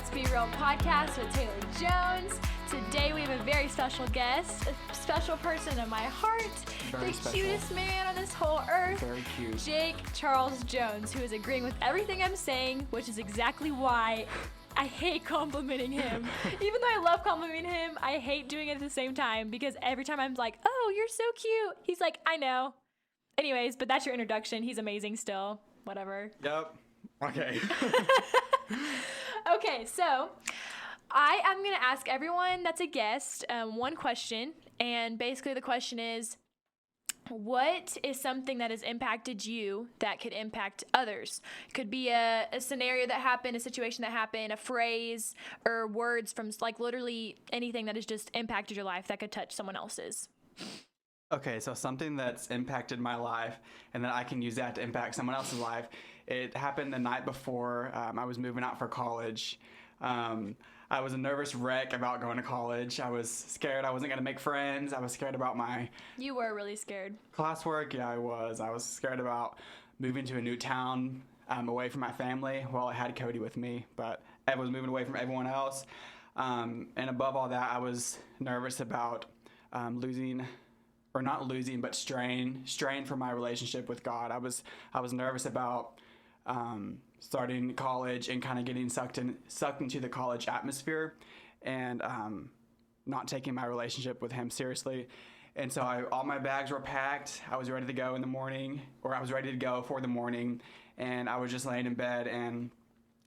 Let's Be Real podcast with Taylor Jones. Today we have a very special guest, a special person in my heart, Very the special. cutest man on this whole earth, Very cute. Jake Charles Jones, who is agreeing with everything I'm saying, which is exactly why I hate complimenting him. Even though I love complimenting him, I hate doing it at the same time because every time I'm like, oh, you're so cute. He's like, I know. Anyways, but that's your introduction. He's amazing still. Whatever. Yep. Okay. Okay, so I am going to ask everyone that's a guest one question. And basically the question is, what is something that has impacted you that could impact others? Could be a scenario that happened, a situation that happened, a phrase, or words from like literally anything that has just impacted your life that could touch someone else's. Okay, so something that's impacted my life and then I can use that to impact someone else's life. It happened the night before I was moving out for college. I was a nervous wreck about going to college. I was scared I wasn't going to make friends. I was scared about my You were really scared. classwork. Yeah, I was. I was scared about moving to a new town away from my family. Well, I had Cody with me, but I was moving away from everyone else. And above all that, I was nervous about losing, or not losing, but strain from my relationship with God. I was nervous about starting college and kind of getting sucked into the college atmosphere and not taking my relationship with him seriously. And so all my bags were packed. I was ready to go in the morning, or I was ready to go for the morning, and I was just laying in bed, and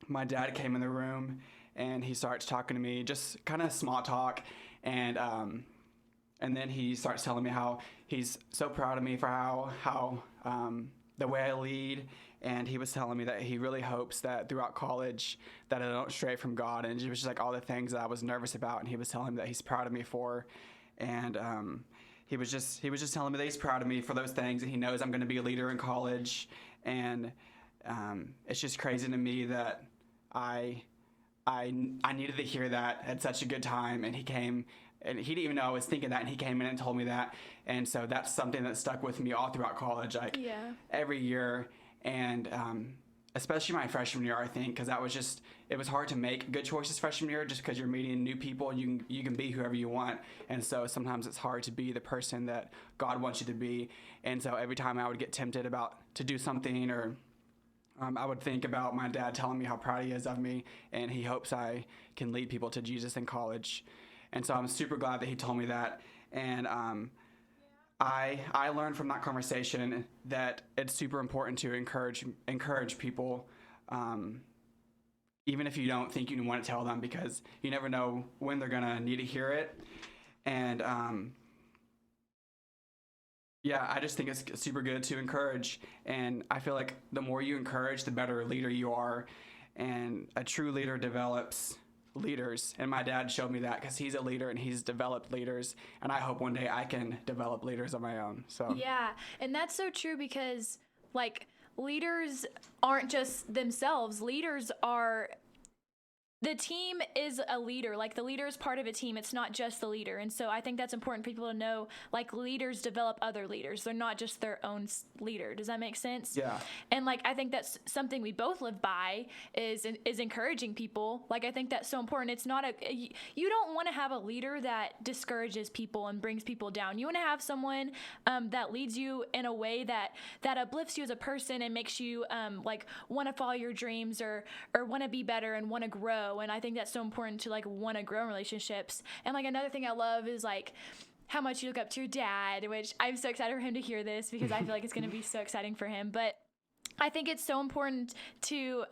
my dad came in the room and he starts talking to me, just kind of small talk, and then he starts telling me how he's so proud of me for how the way I lead. And he was telling me that he really hopes that throughout college that I don't stray from God. And it was just like all the things that I was nervous about. And he was telling me that he's proud of me for. And he was just telling me that he's proud of me for those things. And he knows I'm going to be a leader in college. And it's just crazy to me that I needed to hear that at such a good time. And he came, and he didn't even know I was thinking that, and he came in and told me that. And so that's something that stuck with me all throughout college, like every year. And especially my freshman year, I think, because it was hard to make good choices freshman year just because you're meeting new people and you can be whoever you want. And so sometimes it's hard to be the person that God wants you to be. And so every time I would get tempted to do something, or I would think about my dad telling me how proud he is of me and he hopes I can lead people to Jesus in college. And so I'm super glad that he told me that. And I learned from that conversation that it's super important to encourage people, even if you don't think you want to tell them, because you never know when they're gonna need to hear it. And I just think it's super good to encourage. And I feel like the more you encourage, the better leader you are. And a true leader develops leaders, and my dad showed me that because he's a leader and he's developed leaders, and I hope one day I can develop leaders of my own. So yeah, and that's so true because like leaders aren't just themselves. The team is a leader. Like the leader is part of a team. It's not just the leader. And so I think that's important for people to know, like leaders develop other leaders. They're not just their own leader. Does that make sense? Yeah. And like, I think that's something we both live by is encouraging people. Like, I think that's so important. It's not you don't want to have a leader that discourages people and brings people down. You want to have someone that leads you in a way that uplifts you as a person and makes you like want to follow your dreams or want to be better and want to grow. And I think that's so important to like want to grow in relationships. And like another thing I love is like how much you look up to your dad, which I'm so excited for him to hear this because I feel like it's going to be so exciting for him. But I think it's so important to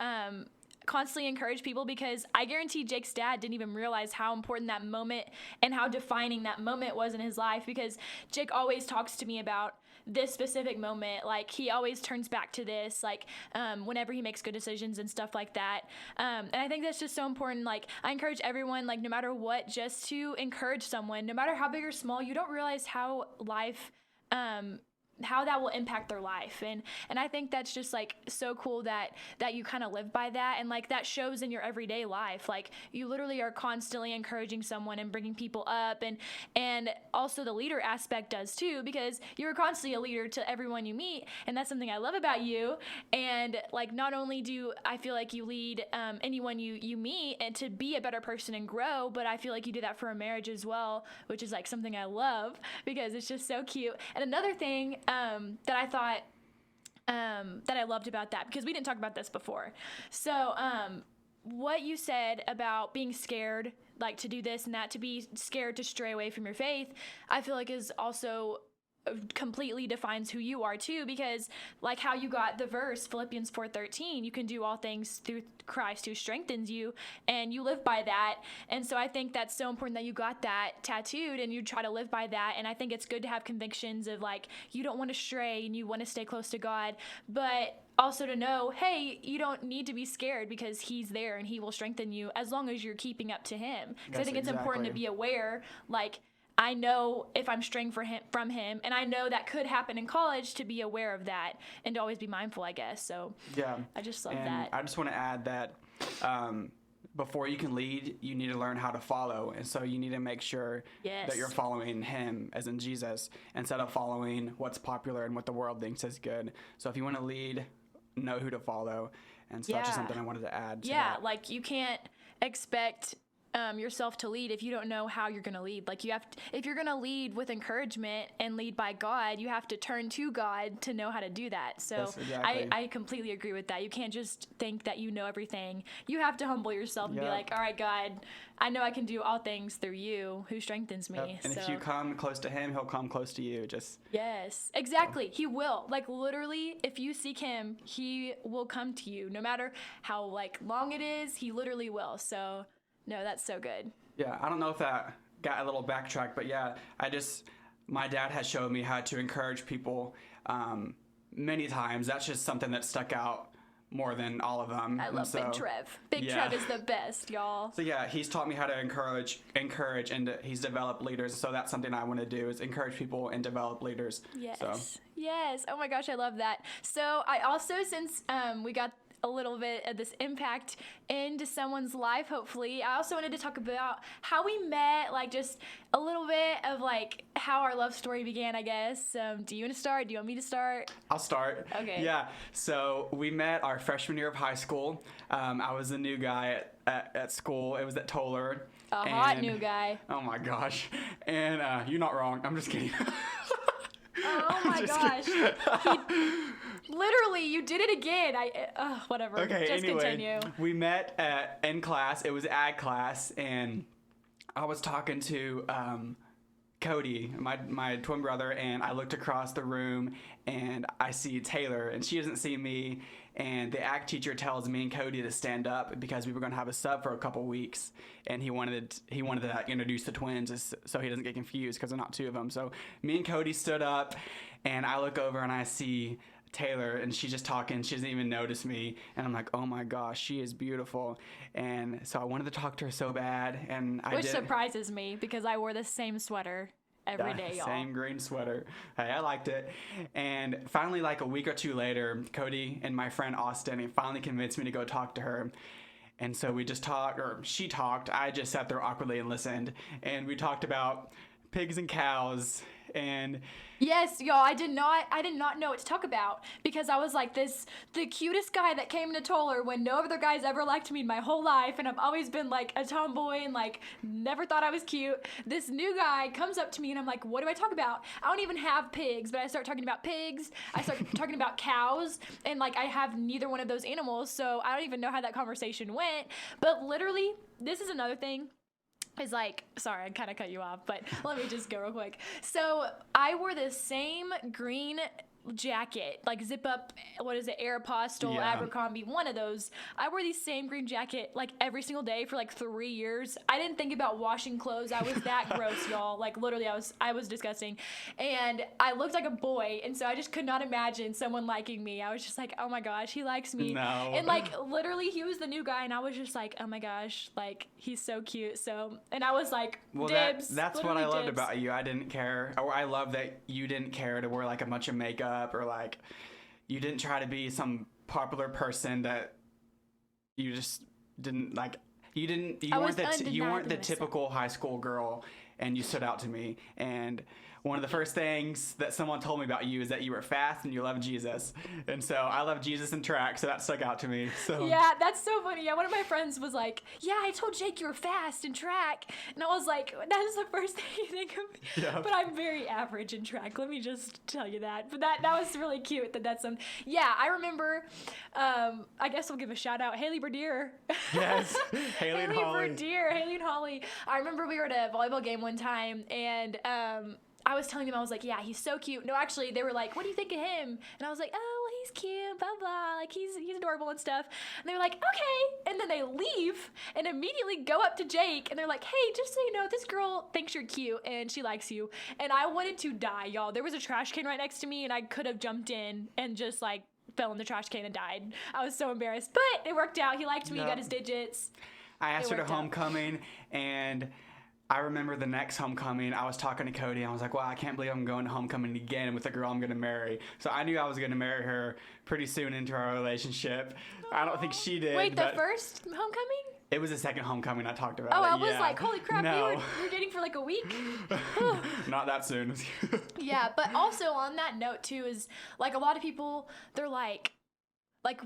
constantly encourage people because I guarantee Jake's dad didn't even realize how important that moment and how defining that moment was in his life, because Jake always talks to me about this specific moment. Like he always turns back to this, like whenever he makes good decisions and stuff like that. And I think that's just so important. Like I encourage everyone, like no matter what, just to encourage someone, no matter how big or small. You don't realize how life how that will impact their life. And I think that's just like so cool that you kind of live by that, and like that shows in your everyday life. Like you literally are constantly encouraging someone and bringing people up, and also the leader aspect does too, because you're constantly a leader to everyone you meet, and that's something I love about you. And like not only do I feel like you lead anyone you meet and to be a better person and grow, but I feel like you do that for a marriage as well, which is like something I love because it's just so cute. And another thing that I thought that I loved about that, because we didn't talk about this before. So what you said about being scared, like to do this and that, to be scared to stray away from your faith, I feel like is also completely defines who you are too, because like how you got the verse Philippians 4:13, you can do all things through Christ who strengthens you, and you live by that. And so I think that's so important that you got that tattooed and you try to live by that. And I think it's good to have convictions of like you don't want to stray and you want to stay close to God, but also to know, hey, you don't need to be scared because he's there and he will strengthen you as long as you're keeping up to him. Because I think it's important to be aware, like I know if I'm straying from him, and I know that could happen in college, to be aware of that and to always be mindful, I guess. So yeah, I just love and that. I just want to add that before you can lead, you need to learn how to follow. And so you need to make sure that you're following him, as in Jesus, instead of following what's popular and what the world thinks is good. So if you want to lead, know who to follow. And so that's just something I wanted to add to that. Like you can't expect yourself to lead if you don't know how you're going to lead. Like you have to, if you're going to lead with encouragement and lead by God, you have to turn to God to know how to do that. So Yes, exactly. I completely agree with that. You can't just think that you know everything. You have to humble yourself and be like, all right, God, I know I can do all things through you who strengthens me. And if you come close to him, he'll come close to you. Yes, exactly. He will. Like literally, if you seek him, he will come to you. No matter how like long it is, he literally will. So no, that's so good. Yeah, I don't know if that got a little backtrack, but yeah, my dad has showed me how to encourage people many times. That's just something that stuck out more than all of them. I love Big Trev. Big Trev is the best, y'all. So yeah, he's taught me how to encourage, and he's developed leaders. So that's something I want to do, is encourage people and develop leaders. Yes. So. Yes. Oh my gosh, I love that. So I also, since we got a little bit of this impact into someone's life, hopefully, I also wanted to talk about how we met, like just a little bit of like how our love story began, I guess. Do you want to start? Do you want me to start? I'll start. Okay. Yeah. So we met our freshman year of high school. I was a new guy at school. It was at Toller. A hot new guy. Oh my gosh. And you're not wrong. I'm just kidding. Oh my gosh. Literally, you did it again. Whatever. Okay, just anyway, continue. We met in class. It was ag class, and I was talking to Cody, my twin brother, and I looked across the room, and I see Taylor, and she doesn't see me. And the ag teacher tells me and Cody to stand up because we were going to have a sub for a couple weeks, and he wanted to introduce the twins so he doesn't get confused because they're not two of them. So me and Cody stood up, and I look over and I see Taylor, and she's just talking. She doesn't even notice me, and I'm like, oh my gosh, she is beautiful. And so I wanted to talk to her so bad, and Which surprises me because I wore the same sweater every day, y'all. Same green sweater. Hey, I liked it. And finally, like a week or two later, Cody and my friend Austin, he finally convinced me to go talk to her. And so we just talked, or she talked. I just sat there awkwardly and listened. And we talked about pigs and cows and yes, y'all, I did not know what to talk about because I was like the cutest guy that came into Toller when no other guys ever liked me in my whole life, and I've always been like a tomboy and like never thought I was cute. This new guy comes up to me and I'm like, what do I talk about? I don't even have pigs, but I start talking about pigs. I start talking about cows, and like I have neither one of those animals, so I don't even know how that conversation went. But literally, this is another thing. Is like, sorry, I kind of cut you off, but let me just go real quick. So I wore the same green jacket, like zip up, what is it, Aeropostale, Yeah. Abercrombie, one of those. I wore the same green jacket like every single day for like 3 years. I didn't think about washing clothes. I was that gross, y'all. Like literally I was disgusting. And I looked like a boy, and so I just could not imagine someone liking me. I was just like, oh my gosh, he likes me. No. And like literally he was the new guy, and I was just like, oh my gosh, like he's so cute. So, and I was like, Well, dibs. that's what I literally loved dibs. about you. I didn't care, or I love that you didn't care to wear like a bunch of makeup, or like you didn't try to be some popular person that you just didn't like. You weren't the typical high school girl, and you stood out to me. And one of the first things that someone told me about you is that you were fast and you loved Jesus. And so I love Jesus and track, so that stuck out to me. So yeah, that's so funny. Yeah, one of my friends was like, yeah, I told Jake you were fast in track. And I was like, that is the first thing you think of. Yeah. But I'm very average in track. Let me just tell you that. But that was really cute. That's some. Yeah, I remember, I guess we'll give a shout out, Haley Berdier. Yes, Haley and Holly. Haley and Holly. I remember we were at a volleyball game one time, and I was telling them, I was like, yeah, he's so cute. No, actually, they were like, what do you think of him? And I was like, oh, well, he's cute, blah, blah. Like, he's adorable and stuff. And they were like, okay. And then they leave and immediately go up to Jake. And they're like, hey, just so you know, this girl thinks you're cute and she likes you. And I wanted to die, y'all. There was a trash can right next to me, and I could have jumped in and just, like, fell in the trash can and died. I was so embarrassed. But it worked out. He liked me. He got his digits. I asked her to worked out. homecoming, and I remember the next homecoming, I was talking to Cody, and I was like, wow, I can't believe I'm going to homecoming again with a girl I'm going to marry. So I knew I was going to marry her pretty soon into our relationship. I don't think she did. Wait, the but first homecoming? It was the second homecoming I talked about. Oh, I it, was yeah. like, holy crap, No. we were dating for like a week? Not that soon. Yeah, but also on that note too is like a lot of people, they're like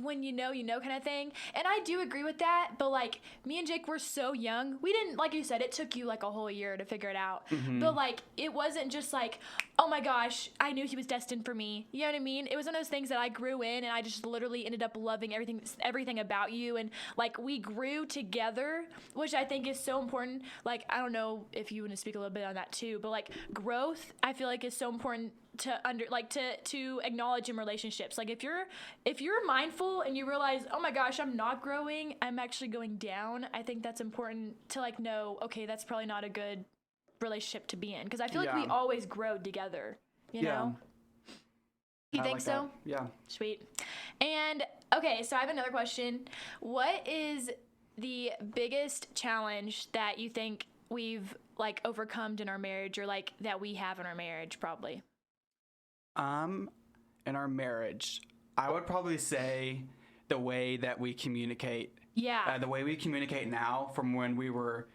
when you know kind of thing. And I do agree with that, but like me and Jake were so young. We didn't, like you said, it took you like a whole year to figure it out. Mm-hmm. But like it wasn't just like, oh my gosh, I knew he was destined for me. You know what I mean? It was one of those things that I grew in, and I just literally ended up loving everything about you. And like we grew together, which I think is so important. Like I don't know if you want to speak a little bit on that too, but like growth, I feel like is so important to acknowledge in relationships. Like if you're mindful and you realize, oh my gosh, I'm not growing, I'm actually going down, I think that's important to like know, okay, that's probably not a good relationship to be in, because I feel like we always grow together, you know. You think like so? that. Yeah. Sweet. And okay, so I have another question. What is the biggest challenge that you think we've like overcome in our marriage, or like that we have in our marriage probably? In our marriage, I would probably say the way that we communicate. Yeah. The way we communicate now from when we were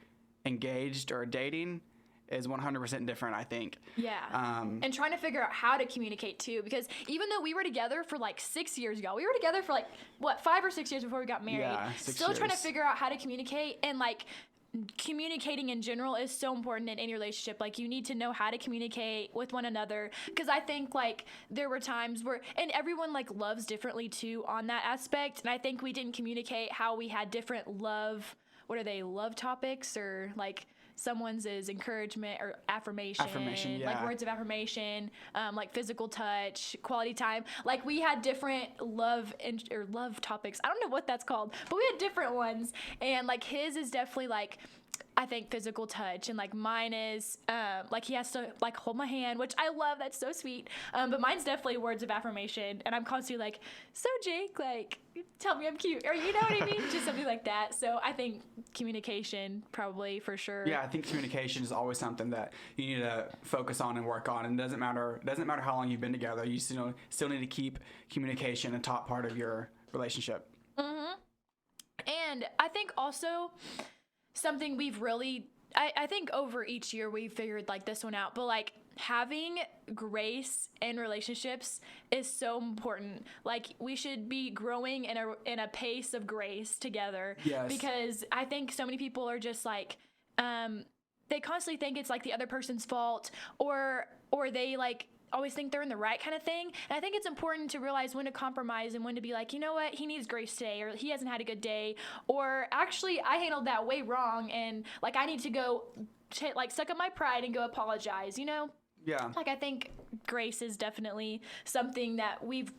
engaged or dating is 100% different, I think. Yeah. And trying to figure out how to communicate too, because even though we were together for like 6 years ago, we were together for like, 5 or 6 years before we got married. Yeah, 6 Still trying to years. figure out how to communicate, and like communicating in general is so important in any relationship. Like you need to know how to communicate with one another, because I think like there were times where, and everyone like loves differently too on that aspect, and I think we didn't communicate how we had different love topics, or like someone's is encouragement or affirmation, yeah. like words of affirmation, like physical touch, quality time. Like we had different love topics. I don't know what that's called, but we had different ones. And like his is definitely like, I think physical touch, and like mine is like he has to like hold my hand, which I love. That's so sweet. But mine's definitely words of affirmation, and I'm constantly like, so Jake, like tell me I'm cute, or you know what I mean, just something like that. So I think communication probably for sure. Yeah, I think communication is always something that you need to focus on and work on. And it doesn't matter how long you've been together. You still need to keep communication a top part of your relationship. Mm-hmm. And I think also something we've really, I think over each year we've figured like this one out, but like having grace in relationships is so important. Like we should be growing in a pace of grace together. Yes. Because I think so many people are just like, they constantly think it's like the other person's fault, or they like always think they're in the right kind of thing. And I think it's important to realize when to compromise and when to be like, you know what, he needs grace today, or he hasn't had a good day, or actually I handled that way wrong, and like I need to go like suck up my pride and go apologize, you know? Yeah. Like I think grace is definitely something that we've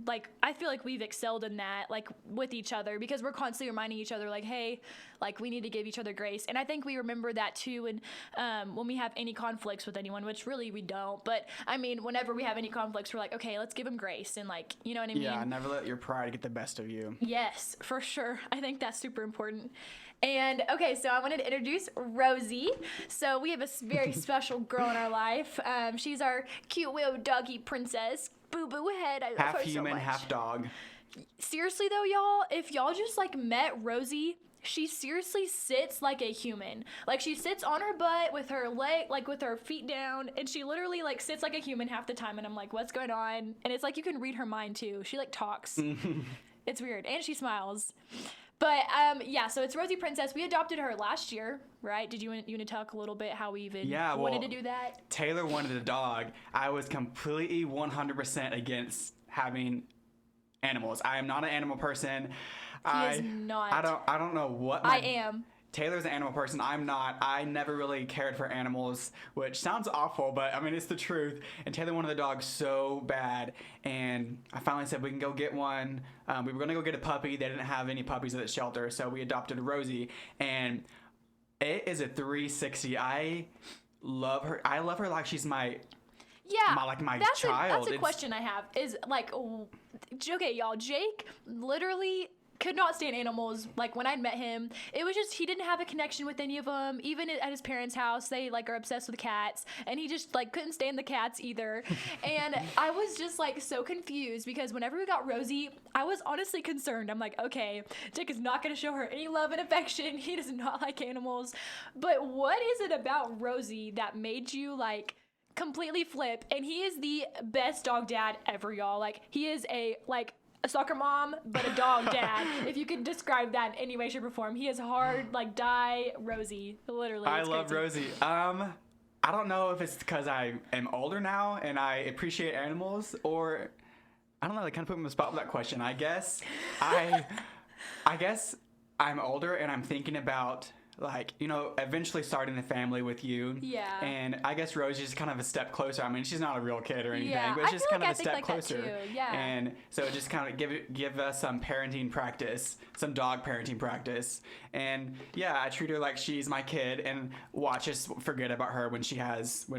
like, I feel like we've excelled in that, like with each other, because we're constantly reminding each other like, hey, like we need to give each other grace. And I think we remember that too when we have any conflicts with anyone, which really we don't, but I mean, whenever we have any conflicts, we're like, okay, let's give them grace, and like, you know what I mean? Yeah, never let your pride get the best of you. Yes, for sure. I think that's super important. And okay, so I wanted to introduce Rosie. So we have a very special girl in our life. She's our cute little doggy princess. Boo boo head. I love Half her human, so much. half dog. Seriously though, y'all, if y'all just like met Rosie, she seriously sits like a human. Like she sits on her butt with her leg, like with her feet down, and she literally like sits like a human half the time. And I'm like, what's going on? And it's like you can read her mind too. She like talks. It's weird, and she smiles. But yeah, so it's Rosie Princess. We adopted her last year, right? Did you want to talk a little bit how we even wanted to do that? Taylor wanted a dog. I was completely 100% against having animals. I am not an animal person. He is not. I don't know what I am. Taylor's an animal person. I'm not. I never really cared for animals, which sounds awful, but I mean, it's the truth. And Taylor wanted the dog so bad. And I finally said, we can go get one. We were going to go get a puppy. They didn't have any puppies at the shelter. So we adopted Rosie. And it is a 360. I love her. I love her like she's my child. That's a question I have. Is like, okay, y'all, Jake literally could not stand animals. Like when I met him, it was just he didn't have a connection with any of them. Even at his parents' house, they like are obsessed with cats, and he just like couldn't stand the cats either. And I was just like so confused because whenever we got Rosie, I was honestly concerned. I'm like, okay, Jake is not going to show her any love and affection. He does not like animals. But what is it about Rosie that made you like completely flip? And he is the best dog dad ever, y'all. Like he is a soccer mom, but a dog dad. If you could describe that in any way, shape, or form. He is hard, like die Rosie, literally. I love Rosie. I don't know if it's because I am older now and I appreciate animals, or I don't know. They kind of put me on the spot with that question. I guess I'm older and I'm thinking about, like, you know, eventually starting a family with you. Yeah. And I guess Rosie's kind of a step closer. I mean, she's not a real kid or anything, yeah. but it's just kind of a step like closer. That too. Yeah. And so just kind of give us some parenting practice, some dog parenting practice. And yeah, I treat her like she's my kid and watch us forget about her when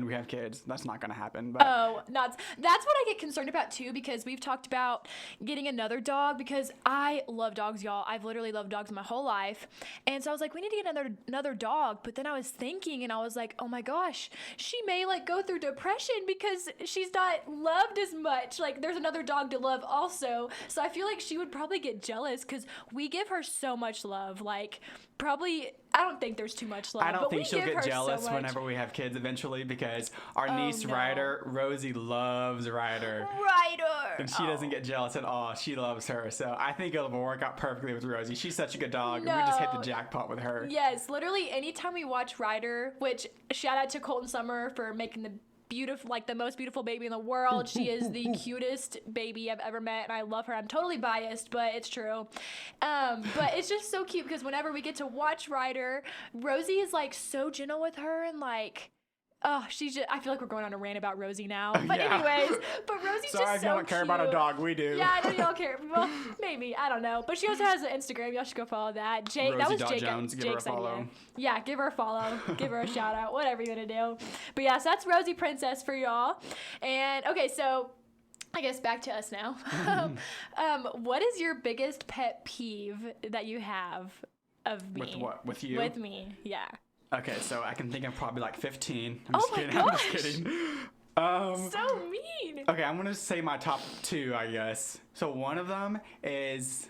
we have kids. That's not going to happen. But. That's what I get concerned about too, because we've talked about getting another dog because I love dogs, y'all. I've literally loved dogs my whole life. And so I was like, we need to get another dog. But then I was thinking and I was like, oh my gosh, she may like go through depression because she's not loved as much. Like there's another dog to love also. So I feel like she would probably get jealous because we give her so much love. Like probably, I don't think there's too much love. I don't think she'll get jealous so whenever we have kids eventually because our niece Ryder, Rosie loves Ryder. And she doesn't get jealous at all. She loves her. So I think it'll work out perfectly with Rosie. She's such a good dog. No. We just hit the jackpot with her. Yes, literally anytime we watch Ryder, which shout out to Colton Summer for making the most beautiful baby in the world. She is the cutest baby I've ever met, and I love her. I'm totally biased, but it's true. But it's just so cute because whenever we get to watch Ryder, Rosie is like so gentle with her and like, oh, she's just, I feel like we're going on a rant about Rosie now. But anyways, but Rosie's just so cute. Sorry if you don't care about a dog, we do. Yeah, I know y'all care. Well, maybe, I don't know. But she also has an Instagram. Y'all should go follow that. Jake, that was Jones, Jake's idea. Yeah, give her a follow. Give her a shout out. Whatever you're gonna do. But yeah, so that's Rosie Princess for y'all. And okay, so I guess back to us now. What is your biggest pet peeve that you have of me? With what? With you? With me, yeah. Okay, so I can think of probably like 15. I'm just kidding. So mean. Okay, I'm gonna say my top 2, I guess. So one of them is,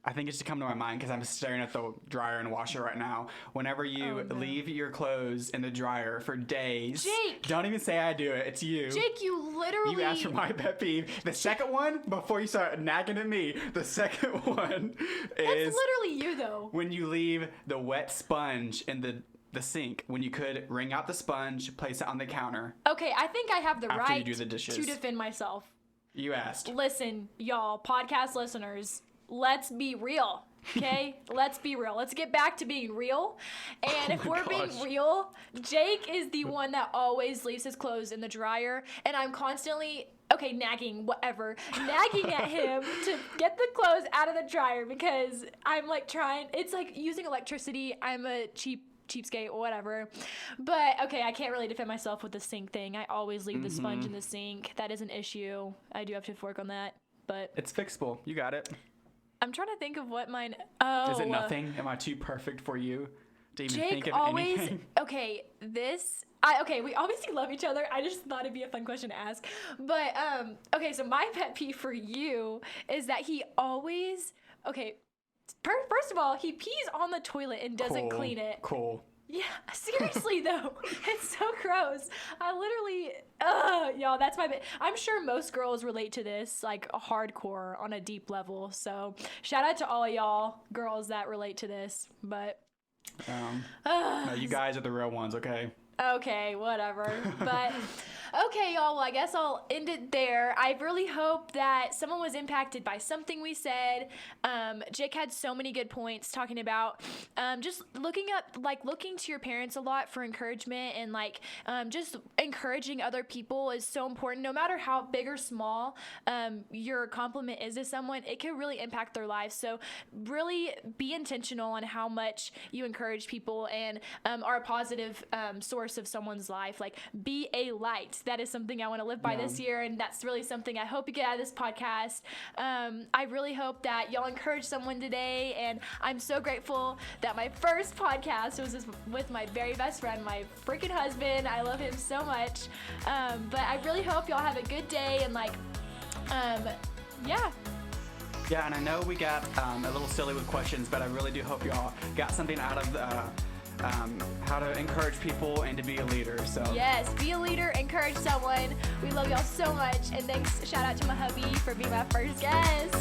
I think it's just come to my mind because I'm staring at the dryer and washer right now. Whenever you leave your clothes in the dryer for days. Jake! Don't even say I do it. It's you. Jake, you literally... You asked for my pet peeve. The second one, before you start nagging at me, the second one is... That's literally you, though. When you leave the wet sponge in the sink, when you could wring out the sponge, place it on the counter. Okay, I think I have the after right you do the dishes. to defend myself. You asked. Listen, y'all, podcast listeners, let's be real. Okay, let's be real. Let's get back to being real. And if we're being gosh. real, Jake is the one that always leaves his clothes in the dryer, and I'm constantly nagging at him to get the clothes out of the dryer because I'm like trying. It's like using electricity. I'm a cheapskate or whatever. But okay, I can't really defend myself with the sink thing. I always leave the sponge in the sink. That is an issue. I do have to work on that. But It's fixable. You got it. I'm trying to think of what mine. Is it nothing? Am I too perfect for you to even Jake think of always. anything? We obviously love each other. I just thought it'd be a fun question to ask. But so my pet peeve for you is that he always first of all, he pees on the toilet and doesn't clean it. Cool. Yeah, seriously though, it's so gross. I literally, y'all, that's my. I'm sure most girls relate to this like hardcore on a deep level. So shout out to all of y'all girls that relate to this. But No, you guys are the real ones, okay? okay, whatever. But okay, y'all. Well, I guess I'll end it there. I really hope that someone was impacted by something we said. Jake had so many good points talking about just looking to your parents a lot for encouragement and just encouraging other people is so important. No matter how big or small your compliment is to someone, it can really impact their lives. So really be intentional on how much you encourage people and are a positive source of someone's life. Like, be a light. That is something I want to live by this year, and that's really something I hope you get out of this podcast. I really hope that y'all encourage someone today, and I'm so grateful that my first podcast was with my very best friend, my freaking husband. I love him so much. But I really hope y'all have a good day, and yeah. Yeah, and I know we got a little silly with questions, but I really do hope y'all got something out of how to encourage people and to be a leader. So yes, be a leader, encourage someone. We love y'all so much, and thanks, shout out to my hubby for being my first guest.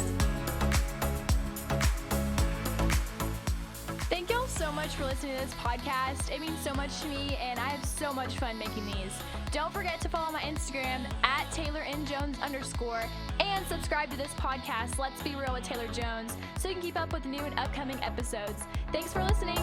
Thank y'all so much for listening to this podcast. It means so much to me, and I have so much fun making these. Don't forget to follow my Instagram at @TaylorNJones_, and subscribe to this podcast, Let's Be Real with Taylor Jones, so you can keep up with new and upcoming episodes. Thanks for listening.